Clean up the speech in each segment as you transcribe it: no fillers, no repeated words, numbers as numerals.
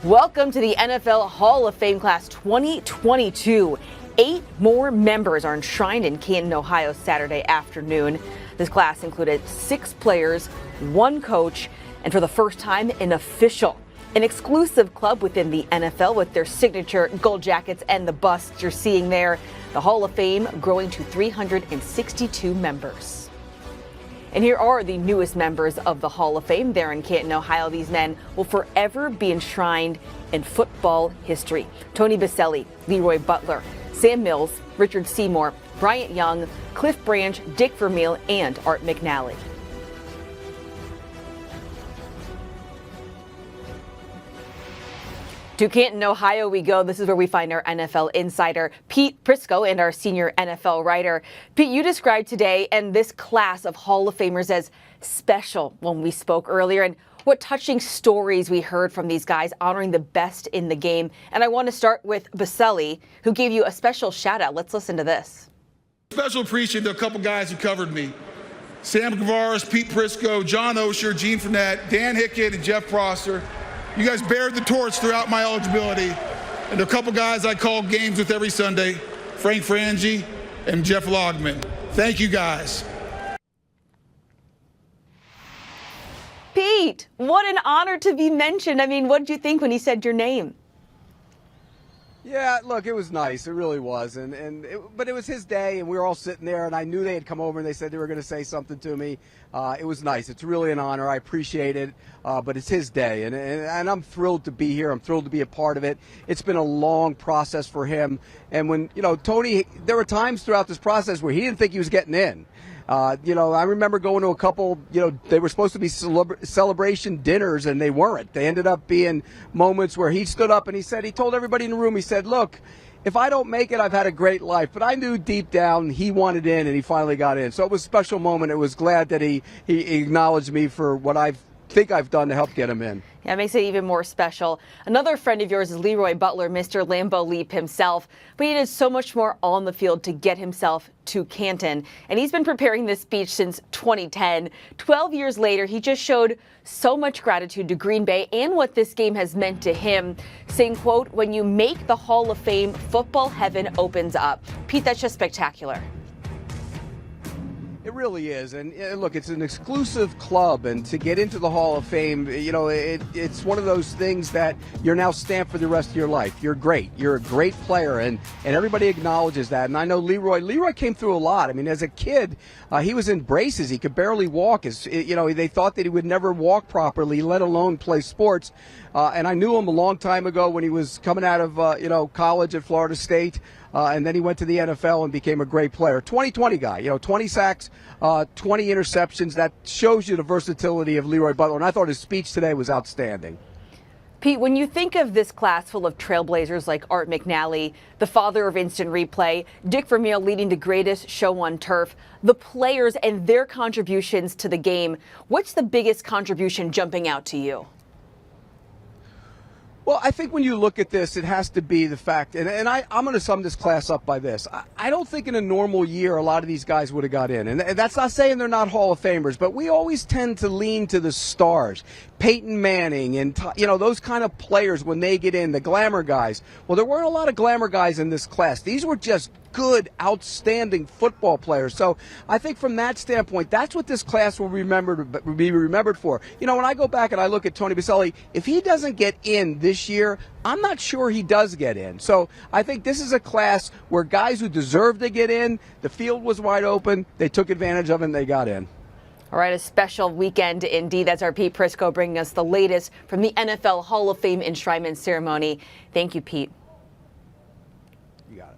Welcome to the NFL Hall of Fame Class 2022. 8 more members are enshrined in Canton, Ohio Saturday afternoon. This class included 6 players, 1 coach, and for the first time, an official. An exclusive club within the NFL with their signature gold jackets and the busts you're seeing there. The Hall of Fame growing to 362 members. And here are the newest members of the Hall of Fame there in Canton, Ohio. These men will forever be enshrined in football history. Tony Boselli, Leroy Butler, Sam Mills, Richard Seymour, Bryant Young, Cliff Branch, Dick Vermeil, and Art McNally. To Canton, Ohio we go. This is where we find our NFL insider, Pete Prisco, and our senior NFL writer. Pete, you described today and this class of Hall of Famers as special when we spoke earlier, and what touching stories we heard from these guys honoring the best in the game. And I want to start with Boselli, who gave you a special shout out. Let's listen to this. Special appreciation to a couple guys who covered me. Sam Gavaris, Pete Prisco, John Osher, Gene Fournette, Dan Hickett, and Jeff Prosser. You guys bared the torch throughout my eligibility. And a couple guys I called games with every Sunday, Frank Frangie and Jeff Logman. Thank you guys. Pete, what an honor to be mentioned. I mean, what did you think when he said your name? Yeah, look, it was nice. It really was. But it was his day, and we were all sitting there, and I knew they had come over, and they said they were going to say something to me. It was nice. It's really an honor. I appreciate it, but it's his day, and I'm thrilled to be here. I'm thrilled to be a part of it. It's been a long process for him. And when, Tony, there were times throughout this process where he didn't think he was getting in. I remember going to a couple, they were supposed to be celebration dinners, and they weren't. They ended up being moments where he stood up and he told everybody in the room, he said, look, if I don't make it, I've had a great life. But I knew deep down he wanted in, and he finally got in. So it was a special moment. It was glad that he acknowledged me for what I think I've done to help get him in. Yeah, it makes it even more special. Another friend of yours is Leroy Butler, Mr. Lambeau Leap himself, but he did so much more on the field to get himself to Canton. And he's been preparing this speech since 2010. 12 years later, he just showed so much gratitude to Green Bay and what this game has meant to him, saying, quote, "When you make the Hall of Fame, football heaven opens up." Pete, that's just spectacular. It really is. And look, it's an exclusive club, and to get into the Hall of Fame, it's one of those things that you're now stamped for the rest of your life. You're great. You're a great player, and everybody acknowledges that. And I know Leroy came through a lot. I mean, as a kid, he was in braces. He could barely walk. They thought that he would never walk properly, let alone play sports. And I knew him a long time ago when he was coming out of, college at Florida State. And then he went to the NFL and became a great player. 2020 guy, 20 sacks, 20 interceptions. That shows you the versatility of Leroy Butler. And I thought his speech today was outstanding. Pete, when you think of this class full of trailblazers like Art McNally, the father of instant replay, Dick Vermeil leading the greatest show on turf, the players and their contributions to the game, what's the biggest contribution jumping out to you? Well, I think when you look at this, it has to be the fact, and I'm going to sum this class up by this. I don't think in a normal year a lot of these guys would have got in. And that's not saying they're not Hall of Famers, but we always tend to lean to the stars. Peyton Manning and, those kind of players when they get in, the glamour guys. Well, there weren't a lot of glamour guys in this class. These were just good, outstanding football players. So I think from that standpoint, that's what this class will be remembered for. When I go back and I look at Tony Boselli, if he doesn't get in this year, I'm not sure he does get in. So I think this is a class where guys who deserve to get in, the field was wide open, they took advantage of it, and they got in. All right, a special weekend indeed. That's our Pete Prisco bringing us the latest from the NFL Hall of Fame enshrinement ceremony. Thank you, Pete. You got it.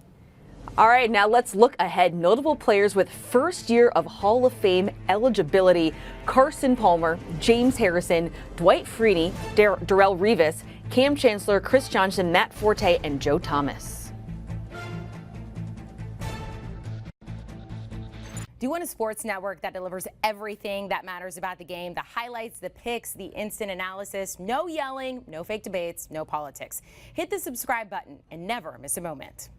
All right, now let's look ahead. Notable players with first year of Hall of Fame eligibility: Carson Palmer, James Harrison, Dwight Freeney, Darrelle Revis, Cam Chancellor, Chris Johnson, Matt Forte, and Joe Thomas. Do you want a sports network that delivers everything that matters about the game? The highlights, the picks, the instant analysis, no yelling, no fake debates, no politics. Hit the subscribe button and never miss a moment.